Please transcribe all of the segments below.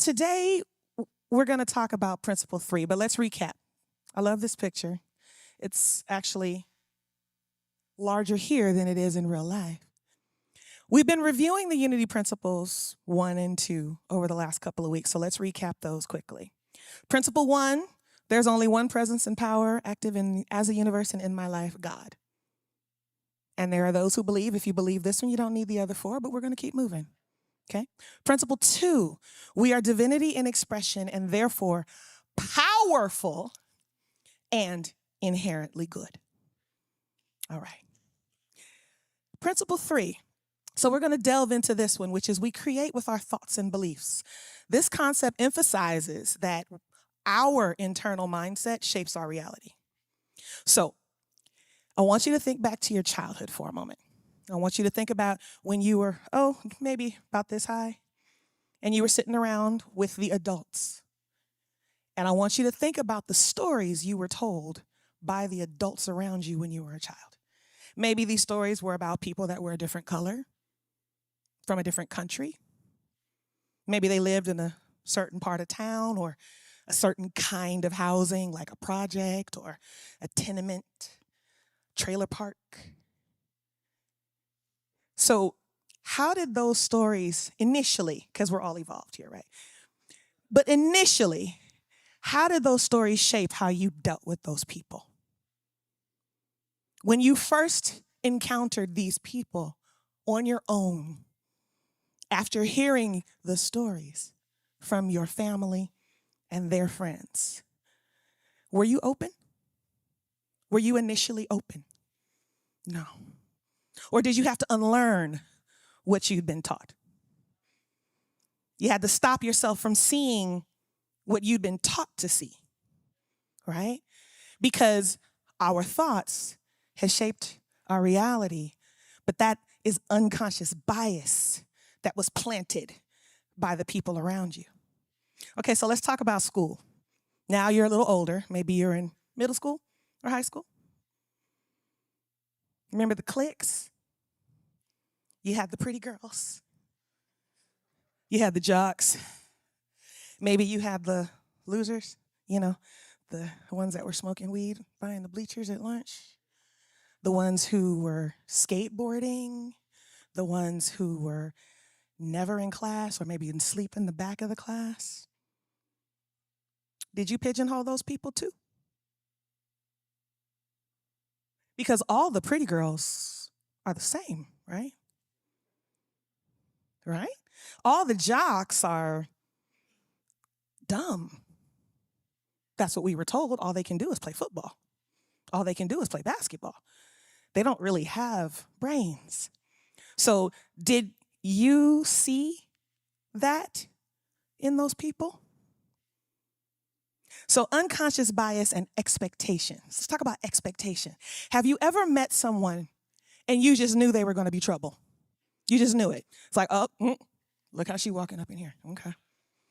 today we're going to talk about principle 3, but let's recap. I love this picture. It's actually larger here than it is in real life. We've been reviewing the unity principles 1 and 2 over the last couple of weeks, so let's recap those quickly. Principle 1, there's only one presence and power active as a universe and in my life, God. And there are those who believe, if you believe this one, you don't need the other 4, but we're going to keep moving. Okay? Principle 2, we are divinity in expression and therefore powerful and inherently good. All right. Principle 3. So we're going to delve into this one, which is we create with our thoughts and beliefs. This concept emphasizes that our internal mindset shapes our reality. So I want you to think back to your childhood for a moment. I want you to think about when you were, maybe about this high, and you were sitting around with the adults. And I want you to think about the stories you were told by the adults around you when you were a child. Maybe these stories were about people that were a different color, from a different country. Maybe they lived in a certain part of town or a certain kind of housing, like a project or a tenement, trailer park. So how did those stories initially, because we're all evolved here, right? But initially, how did those stories shape how you dealt with those people? When you first encountered these people on your own, after hearing the stories from your family and their friends, were you open? Were you initially open? No. Or did you have to unlearn what you'd been taught? You had to stop yourself from seeing what you'd been taught to see, right? Because our thoughts have shaped our reality, but that is unconscious bias that was planted by the people around you. Okay, so let's talk about school. Now you're a little older. Maybe you're in middle school or high school. Remember the cliques? You had the pretty girls. You had the jocks. Maybe you had the losers, the ones that were smoking weed, buying the bleachers at lunch. The ones who were skateboarding. The ones who were never in class or maybe even sleep in the back of the class. Did you pigeonhole those people too? Because all the pretty girls are the same, right? Right? All the jocks are dumb. That's what we were told. All they can do is play football. All they can do is play basketball. They don't really have brains. So did you see that in those people? So unconscious bias and expectations. Let's talk about expectation. Have you ever met someone and you just knew they were going to be trouble? You just knew it. It's like, look how she walking up in here. Okay.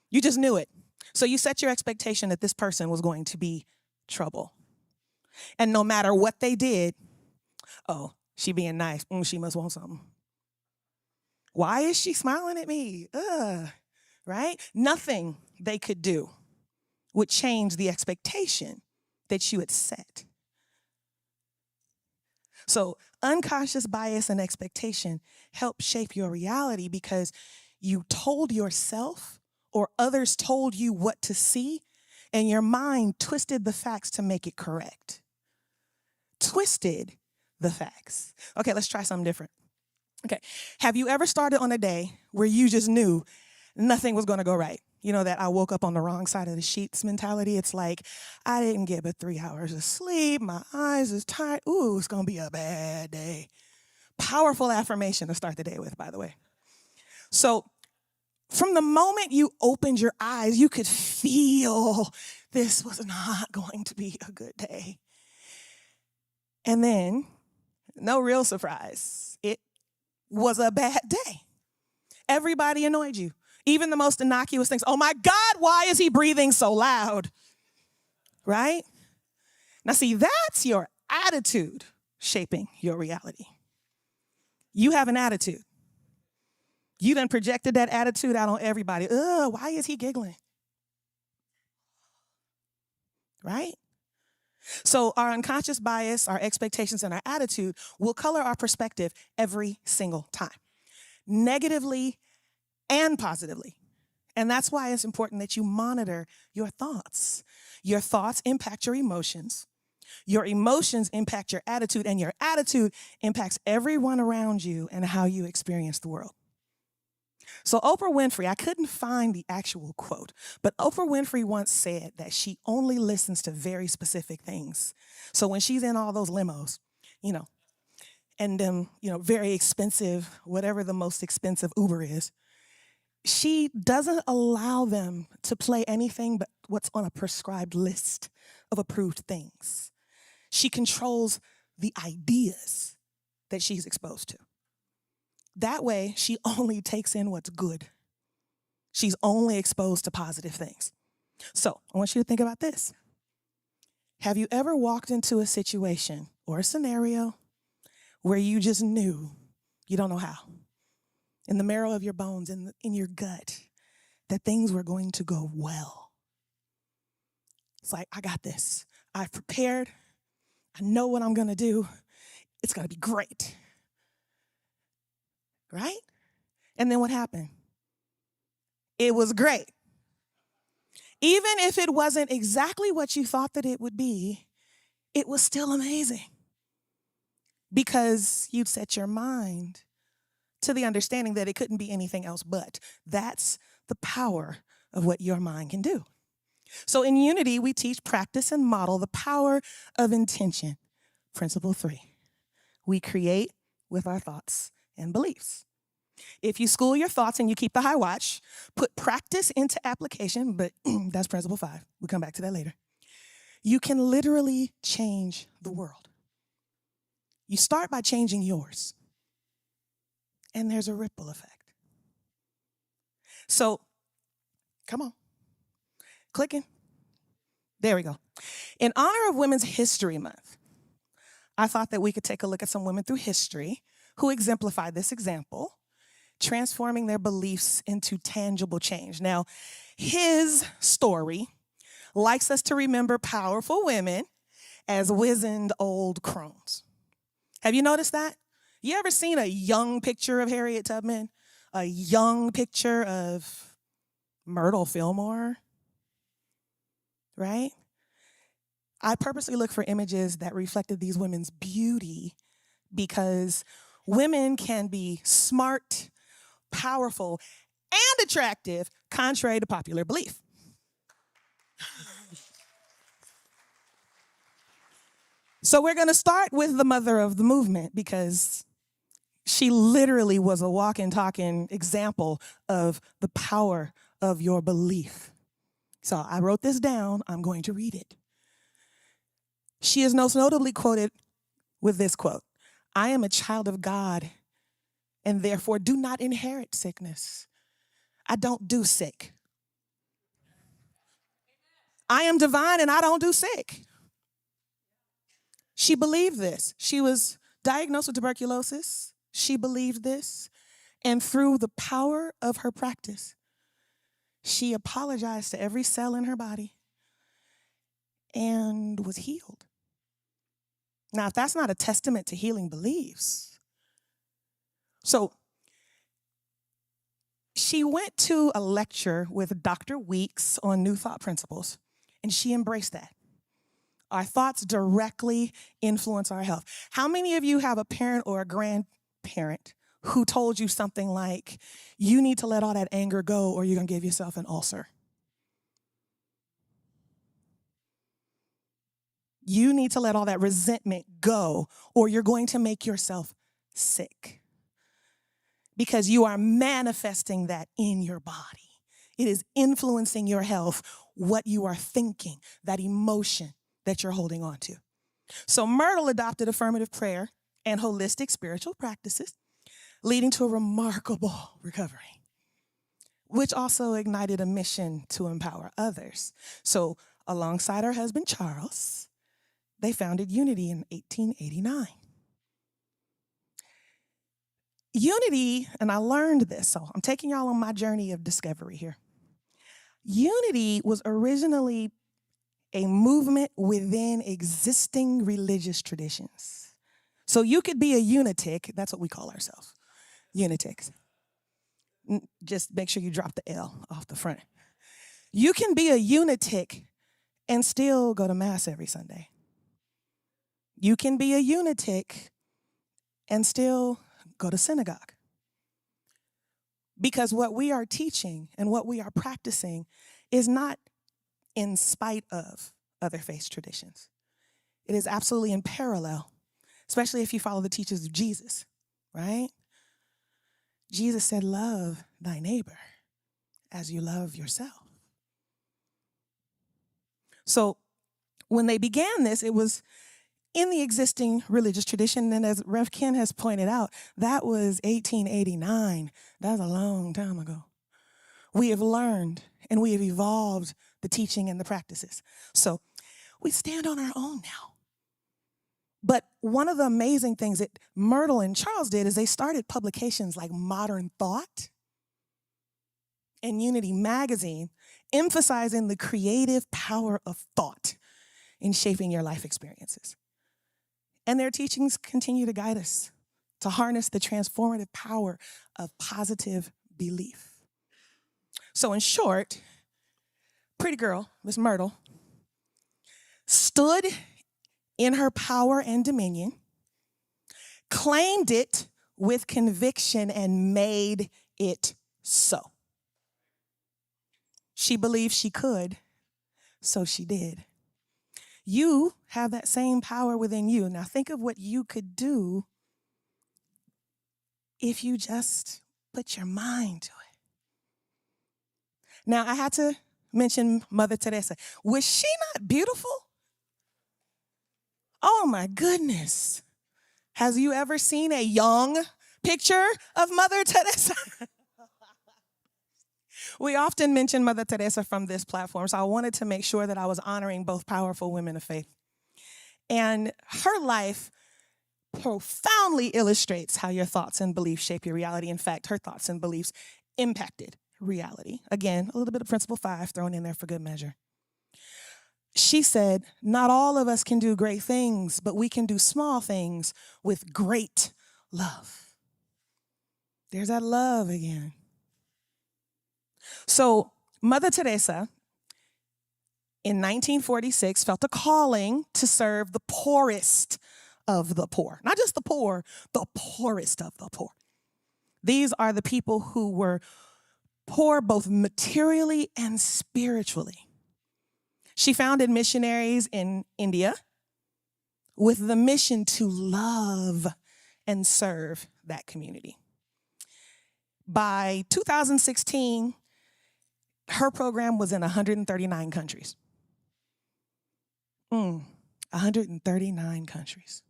You just knew it. So you set your expectation that this person was going to be trouble. And no matter what they did, she being nice. She must want something. Why is she smiling at me? Right? Nothing they could do would change the expectation that you had set. So unconscious bias and expectation help shape your reality because you told yourself or others told you what to see, and your mind twisted the facts to make it correct. Twisted the facts. Okay, let's try something different. Okay, have you ever started on a day where you just knew nothing was going to go right? You know that I woke up on the wrong side of the sheets mentality? It's like, I didn't get but 3 hours of sleep. My eyes is tired. Ooh, it's going to be a bad day. Powerful affirmation to start the day with, by the way. So from the moment you opened your eyes, you could feel this was not going to be a good day. And then, no real surprise, it was a bad day. Everybody annoyed you. Even the most innocuous things. Oh my God, why is he breathing so loud? Right? Now see, that's your attitude shaping your reality. You have an attitude. You done projected that attitude out on everybody. Ugh, why is he giggling? Right? So our unconscious bias, our expectations, and our attitude will color our perspective every single time, negatively and positively. And that's why it's important that you monitor your thoughts. Your thoughts impact your emotions. Your emotions impact your attitude, and your attitude impacts everyone around you and how you experience the world. So Oprah Winfrey, I couldn't find the actual quote, but Oprah Winfrey once said that she only listens to very specific things. So when she's in all those limos, you know, and very expensive, whatever the most expensive Uber is, she doesn't allow them to play anything but what's on a prescribed list of approved things. She controls the ideas that she's exposed to. That way, she only takes in what's good. She's only exposed to positive things. So I want you to think about this. Have you ever walked into a situation or a scenario where you just knew, you don't know how, in the marrow of your bones, in your gut, that things were going to go well? It's like, I got this. I've prepared. I know what I'm going to do. It's going to be great. Right? And then what happened? It was great. Even if it wasn't exactly what you thought that it would be, it was still amazing. Because you'd set your mind to the understanding that it couldn't be anything else but. That's the power of what your mind can do. So in Unity, we teach, practice, and model the power of intention. Principle 3. We create with our thoughts and beliefs. If you school your thoughts and you keep the high watch, put practice into application, but that's principle 5. We'll come back to that later. You can literally change the world. You start by changing yours, and there's a ripple effect. So, come on, clicking. There we go. In honor of Women's History Month, I thought that we could take a look at some women through history who exemplified this example, transforming their beliefs into tangible change. Now, his story likes us to remember powerful women as wizened old crones. Have you noticed that? You ever seen a young picture of Harriet Tubman? A young picture of Myrtle Fillmore? Right? I purposely looked for images that reflected these women's beauty because women can be smart, powerful, and attractive, contrary to popular belief. So we're going to start with the mother of the movement because she literally was a walking, talking example of the power of your belief. So I wrote this down. I'm going to read it. She is most notably quoted with this quote: "I am a child of God and therefore do not inherit sickness. I don't do sick. I am divine and I don't do sick." She believed this. She was diagnosed with tuberculosis. She believed this. And through the power of her practice, she apologized to every cell in her body and was healed. Now, if that's not a testament to healing beliefs. So she went to a lecture with Dr. Weeks on New Thought Principles, and she embraced that. Our thoughts directly influence our health. How many of you have a parent or a grandparent who told you something like, you need to let all that anger go or you're going to give yourself an ulcer? You need to let all that resentment go or you're going to make yourself sick. Because you are manifesting that in your body. It is influencing your health, what you are thinking, that emotion that you're holding on to. So Myrtle adopted affirmative prayer and holistic spiritual practices, leading to a remarkable recovery, which also ignited a mission to empower others. So alongside her husband, Charles, they founded Unity in 1889. Unity, and I learned this, so I'm taking y'all on my journey of discovery here. Unity was originally a movement within existing religious traditions. So you could be a unitic, that's what we call ourselves, unitics. Just make sure you drop the L off the front. You can be a unitic and still go to Mass every Sunday. You can be a unitic and still go to synagogue. Because what we are teaching and what we are practicing is not in spite of other faith traditions. It is absolutely in parallel, especially if you follow the teachings of Jesus, right? Jesus said, love thy neighbor as you love yourself. So when they began this, it was in the existing religious tradition. And as Rev Ken has pointed out, that was 1889. That was a long time ago. We have learned and we have evolved the teaching and the practices. So we stand on our own now. But one of the amazing things that Myrtle and Charles did is they started publications like Modern Thought and Unity Magazine, emphasizing the creative power of thought in shaping your life experiences. And their teachings continue to guide us to harness the transformative power of positive belief. So in short, pretty girl, Miss Myrtle, stood in her power and dominion, claimed it with conviction, and made it so. She believed she could, so she did. You have that same power within you. Now think of what you could do if you just put your mind to it. Now I had to mention Mother Teresa. Was she not beautiful? Oh my goodness. Has you ever seen a young picture of Mother Teresa? We often mention Mother Teresa from this platform, so I wanted to make sure that I was honoring both powerful women of faith. And her life profoundly illustrates how your thoughts and beliefs shape your reality. In fact, her thoughts and beliefs impacted reality. Again, a little bit of Principle 5 thrown in there for good measure. She said, not all of us can do great things, but we can do small things with great love. There's that love again. So Mother Teresa, in 1946, felt a calling to serve the poorest of the poor. Not just the poorest of the poor. These are the people who were poor both materially and spiritually. She founded missionaries in India with the mission to love and serve that community. By 2016, her program was in 139 countries. 139 countries.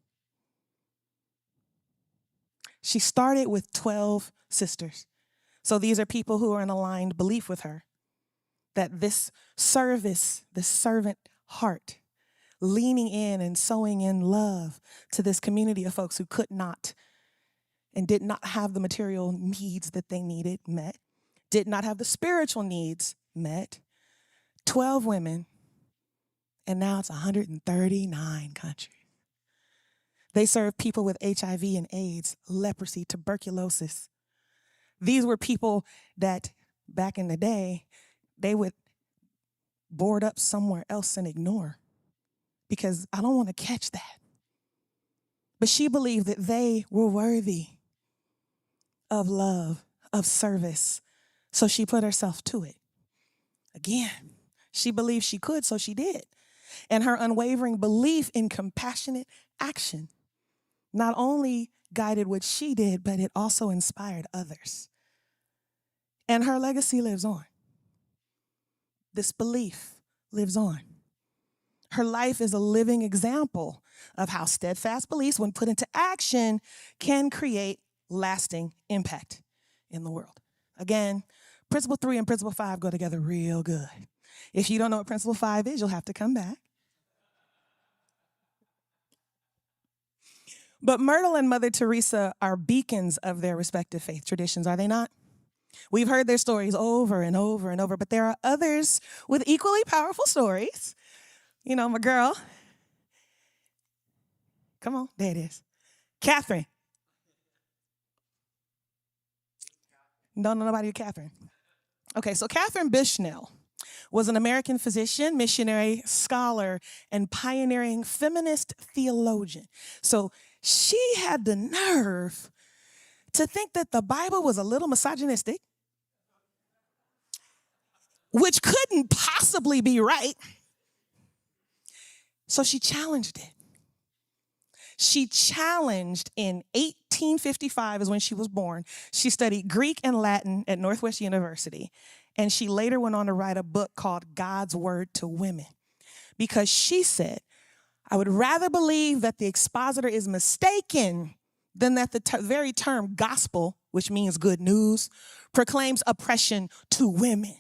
She started with 12 sisters. So these are people who are in aligned belief with her, that this service, this servant heart, leaning in and sowing in love to this community of folks who could not and did not have the material needs that they needed met, did not have the spiritual needs met. 12 women, and now it's 139 countries. They serve people with HIV and AIDS, leprosy, tuberculosis. These were people that back in the day, they would board up somewhere else and ignore because I don't want to catch that. But she believed that they were worthy of love, of service. So she put herself to it. Again, she believed she could, so she did. And her unwavering belief in compassionate action not only guided what she did, but it also inspired others. And her legacy lives on. This belief lives on. Her life is a living example of how steadfast beliefs, when put into action, can create lasting impact in the world. Again, Principle 3 and Principle 5 go together real good. If you don't know what Principle 5 is, you'll have to come back. But Myrtle and Mother Teresa are beacons of their respective faith traditions, are they not? We've heard their stories over and over and over, but there are others with equally powerful stories. You know, my girl. Come on, there it is. Katherine. Don't know nobody with Katherine. Okay, so Katherine Bushnell was an American physician, missionary, scholar, and pioneering feminist theologian. So she had the nerve to think that the Bible was a little misogynistic, which couldn't possibly be right. So she challenged it. She challenged in 1855 is when she was born. She studied Greek and Latin at Northwest University. And she later went on to write a book called God's Word to Women. Because she said, I would rather believe that the expositor is mistaken than that the very term gospel, which means good news, proclaims oppression to women.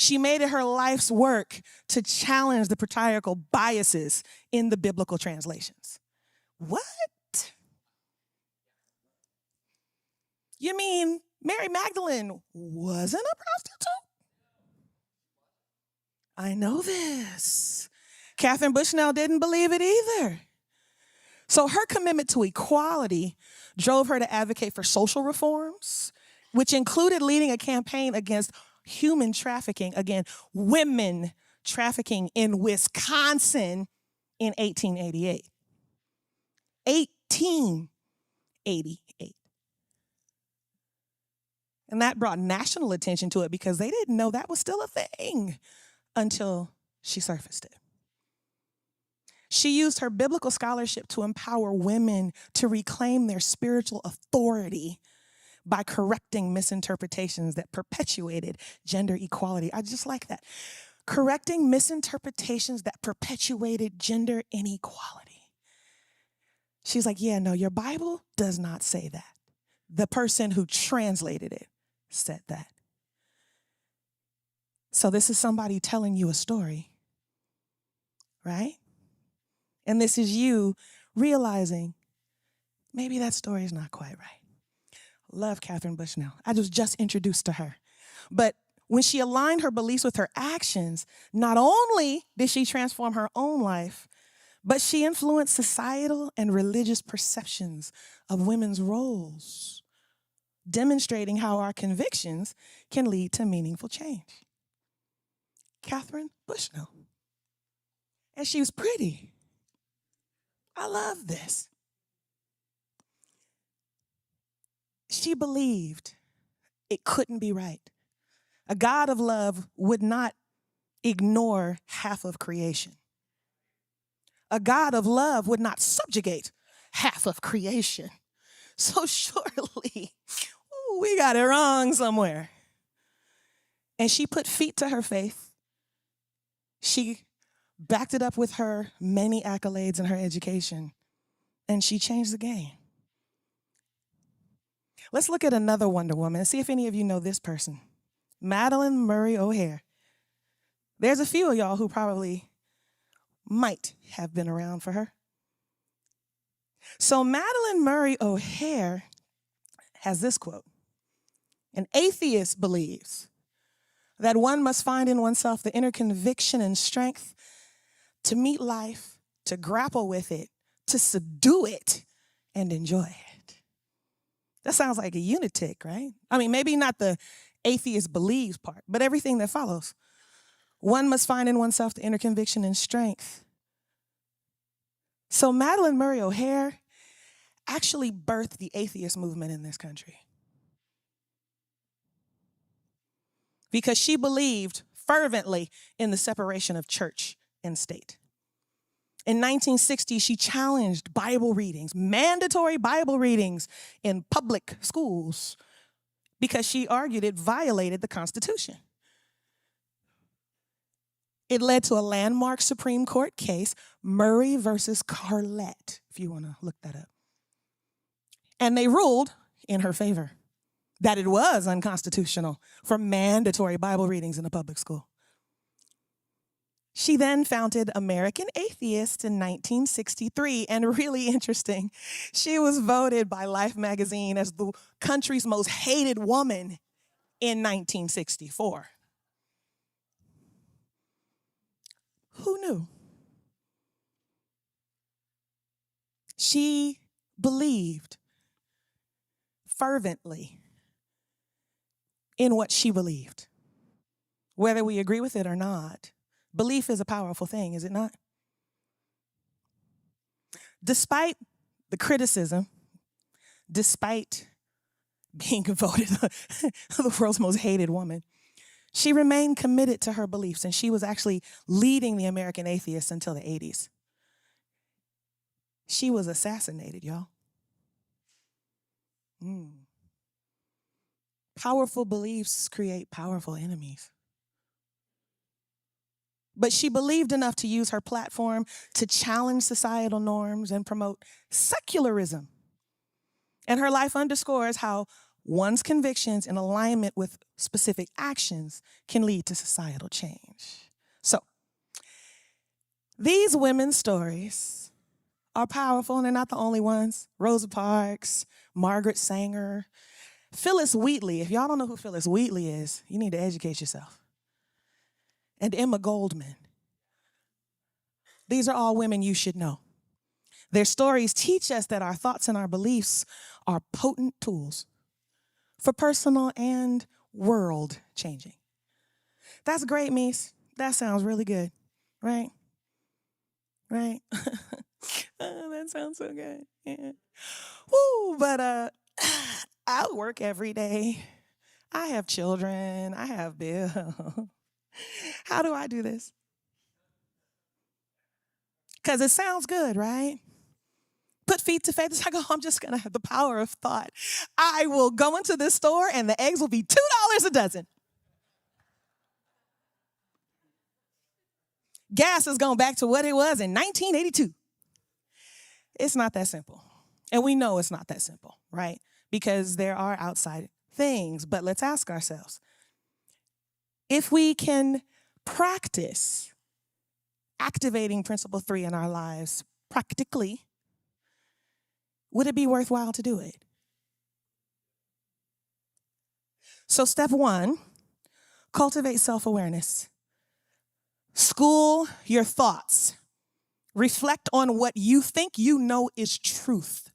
She made it her life's work to challenge the patriarchal biases in the biblical translations. What? You mean Mary Magdalene wasn't a prostitute? I know this. Katherine Bushnell didn't believe it either. So her commitment to equality drove her to advocate for social reforms, which included leading a campaign against human trafficking, again, women trafficking in Wisconsin in 1888. 1888. And that brought national attention to it because they didn't know that was still a thing until she surfaced it. She used her biblical scholarship to empower women to reclaim their spiritual authority by correcting misinterpretations that perpetuated gender equality. I just like that. Correcting misinterpretations that perpetuated gender inequality. She's like, yeah, no, your Bible does not say that. The person who translated it said that. So this is somebody telling you a story, right? And this is you realizing maybe that story is not quite right. Love Katherine Bushnell. I was just introduced to her. But when she aligned her beliefs with her actions, not only did she transform her own life, but she influenced societal and religious perceptions of women's roles, demonstrating how our convictions can lead to meaningful change. Katherine Bushnell. And she was pretty. I love this. She believed it couldn't be right. A God of love would not ignore half of creation. A God of love would not subjugate half of creation. So surely, we got it wrong somewhere. And she put feet to her faith. She backed it up with her many accolades and her education. And she changed the game. Let's look at another Wonder Woman and see if any of you know this person. Madalyn Murray O'Hair. There's a few of y'all who probably might have been around for her. So Madalyn Murray O'Hair has this quote. An atheist believes that one must find in oneself the inner conviction and strength to meet life, to grapple with it, to subdue it, and enjoy it. That sounds like a unitic, right? I mean, maybe not the atheist believes part, but everything that follows. One must find in oneself the inner conviction and strength. So Madalyn Murray O'Hair actually birthed the atheist movement in this country. Because she believed fervently in the separation of church and state. In 1960, she challenged Bible readings, mandatory Bible readings in public schools, because she argued it violated the Constitution. It led to a landmark Supreme Court case, Murray versus Carlette, if you want to look that up. And they ruled in her favor that it was unconstitutional for mandatory Bible readings in a public school. She then founded American Atheist in 1963, and really interesting, she was voted by Life magazine as the country's most hated woman in 1964. Who knew? She believed fervently in what she believed, whether we agree with it or not. Belief is a powerful thing, is it not? Despite the criticism, despite being voted the world's most hated woman, she remained committed to her beliefs, and she was actually leading the American Atheists until the 80s. She was assassinated, y'all. Powerful beliefs create powerful enemies. But she believed enough to use her platform to challenge societal norms and promote secularism. And her life underscores how one's convictions in alignment with specific actions can lead to societal change. So, these women's stories are powerful, and they're not the only ones. Rosa Parks, Margaret Sanger, Phyllis Wheatley. If y'all don't know who Phyllis Wheatley is, you need to educate yourself. And Emma Goldman. These are all women you should know. Their stories teach us that our thoughts and our beliefs are potent tools for personal and world changing. That's great, Mies. That sounds really good, right? Right? Oh, that sounds so good. Yeah. Woo, but I work every day. I have children. I have bills. How do I do this? Because it sounds good, right? Put feet to faith. It's like, oh, I'm just going to have the power of thought. I will go into this store and the eggs will be $2 a dozen. Gas is going back to what it was in 1982. It's not that simple. And we know it's not that simple, right? Because there are outside things. But let's ask ourselves, if we can practice activating principle 3 in our lives practically, would it be worthwhile to do it? So step 1, cultivate self-awareness. School your thoughts. Reflect on what you think you know is truth.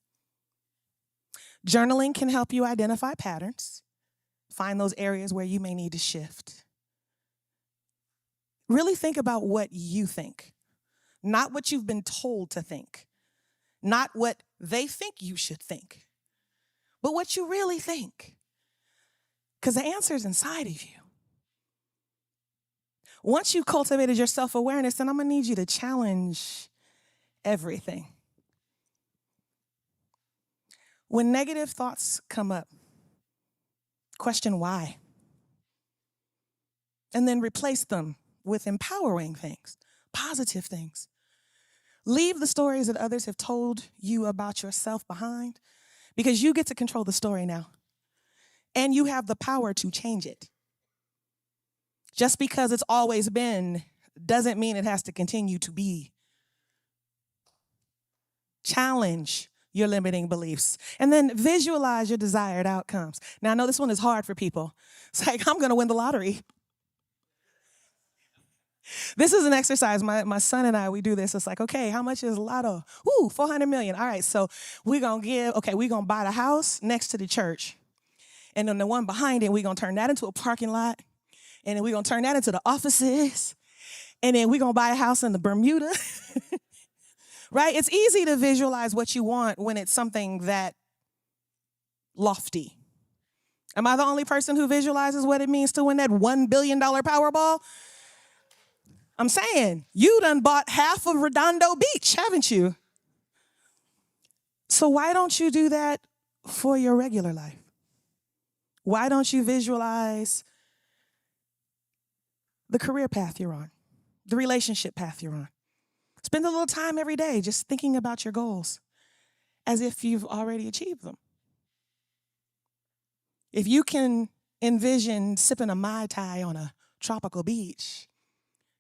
Journaling can help you identify patterns, find those areas where you may need to shift. Really think about what you think, not what you've been told to think, not what they think you should think, but what you really think. Because the answer is inside of you. Once you've cultivated your self-awareness, then I'm going to need you to challenge everything. When negative thoughts come up, question why. And then replace them with empowering things, positive things. Leave the stories that others have told you about yourself behind, because you get to control the story now. And you have the power to change it. Just because it's always been doesn't mean it has to continue to be. Challenge your limiting beliefs, and then visualize your desired outcomes. Now, I know this one is hard for people. It's like, I'm going to win the lottery. This is an exercise. My son and I, we do this. It's like, okay, how much is lotto? Ooh, 400 million. All right, so we're going to buy the house next to the church. And then the one behind it, we're going to turn that into a parking lot. And then we're going to turn that into the offices. And then we're going to buy a house in the Bermuda. Right? It's easy to visualize what you want when it's something that lofty. Am I the only person who visualizes what it means to win that $1 billion Powerball? I'm saying, you done bought half of Redondo Beach, haven't you? So why don't you do that for your regular life? Why don't you visualize the career path you're on, the relationship path you're on? Spend a little time every day just thinking about your goals as if you've already achieved them. If you can envision sipping a Mai Tai on a tropical beach,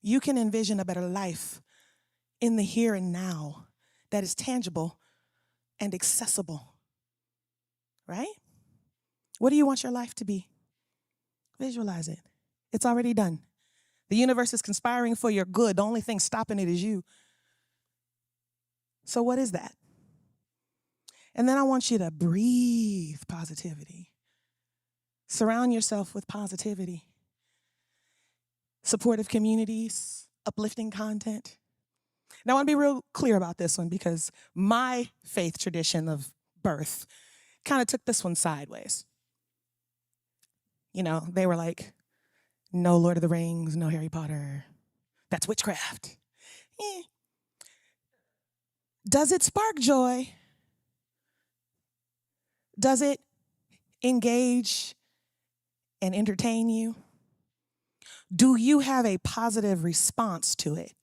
you can envision a better life in the here and now that is tangible and accessible, right? What do you want your life to be? Visualize it. It's already done. The universe is conspiring for your good. The only thing stopping it is you. So what is that? And then I want you to breathe positivity. Surround yourself with positivity. Supportive communities, uplifting content. Now I want to be real clear about this one because my faith tradition of birth kind of took this one sideways. You know, they were like, no Lord of the Rings, no Harry Potter. That's witchcraft. Does it spark joy? Does it engage and entertain you? Do you have a positive response to it?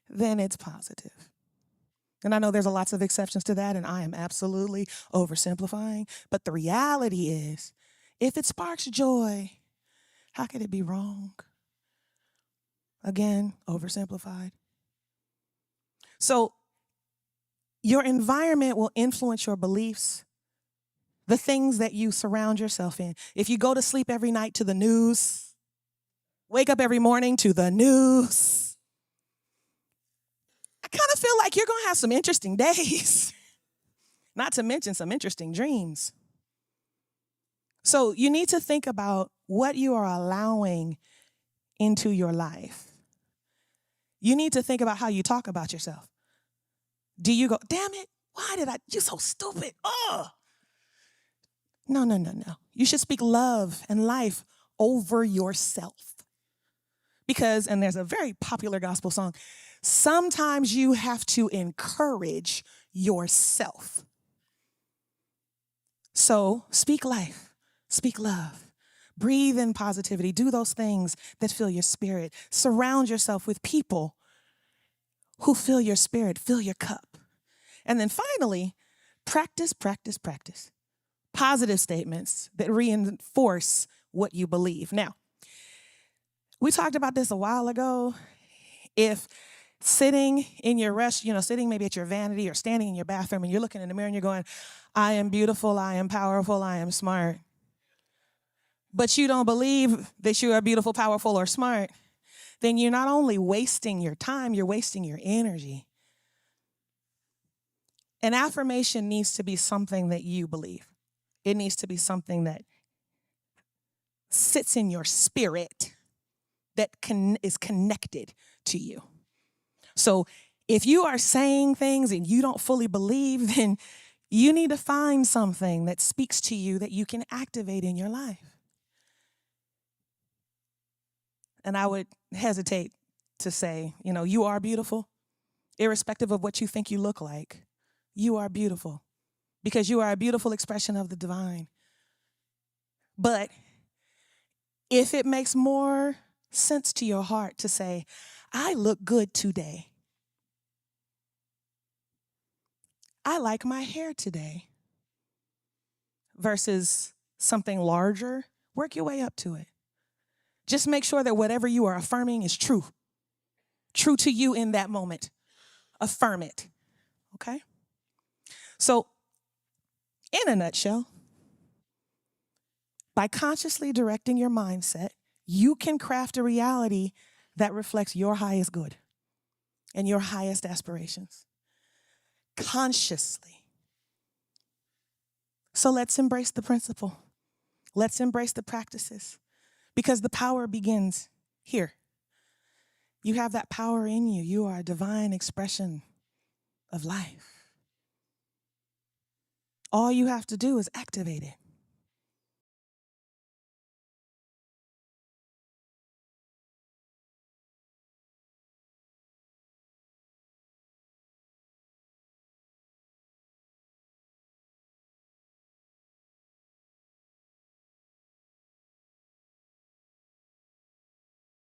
Then it's positive. And I know there's lots of exceptions to that, and I am absolutely oversimplifying. But the reality is, if it sparks joy, how could it be wrong? Again, oversimplified. So your environment will influence your beliefs, the things that you surround yourself in. If you go to sleep every night to the news, wake up every morning to the news, I kind of feel like you're going to have some interesting days, not to mention some interesting dreams. So you need to think about what you are allowing into your life. You need to think about how you talk about yourself. Do you go, damn it, you're so stupid, oh. No. You should speak love and life over yourself. Because, and there's a very popular gospel song, sometimes you have to encourage yourself. So speak life, speak love, breathe in positivity, do those things that fill your spirit. Surround yourself with people who fill your spirit, fill your cup. And then finally, practice. Positive statements that reinforce what you believe. Now, we talked about this a while ago. If sitting in your sitting maybe at your vanity or standing in your bathroom and you're looking in the mirror and you're going, I am beautiful, I am powerful, I am smart. But you don't believe that you are beautiful, powerful, or smart, then you're not only wasting your time, you're wasting your energy. An affirmation needs to be something that you believe. It needs to be something that sits in your spirit, that is connected to you. So if you are saying things and you don't fully believe, then you need to find something that speaks to you that you can activate in your life. And I would hesitate to say, you are beautiful, irrespective of what you think you look like. You are beautiful because you are a beautiful expression of the divine. But if it makes more sense to your heart to say, I look good today. I like my hair today. Versus something larger, work your way up to it. Just make sure that whatever you are affirming is true. True to you in that moment. Affirm it. Okay? So, in a nutshell, by consciously directing your mindset, you can craft a reality that reflects your highest good and your highest aspirations. Consciously. So let's embrace the principle. Let's embrace the practices because the power begins here. You have that power in you. You are a divine expression of life. All you have to do is activate it.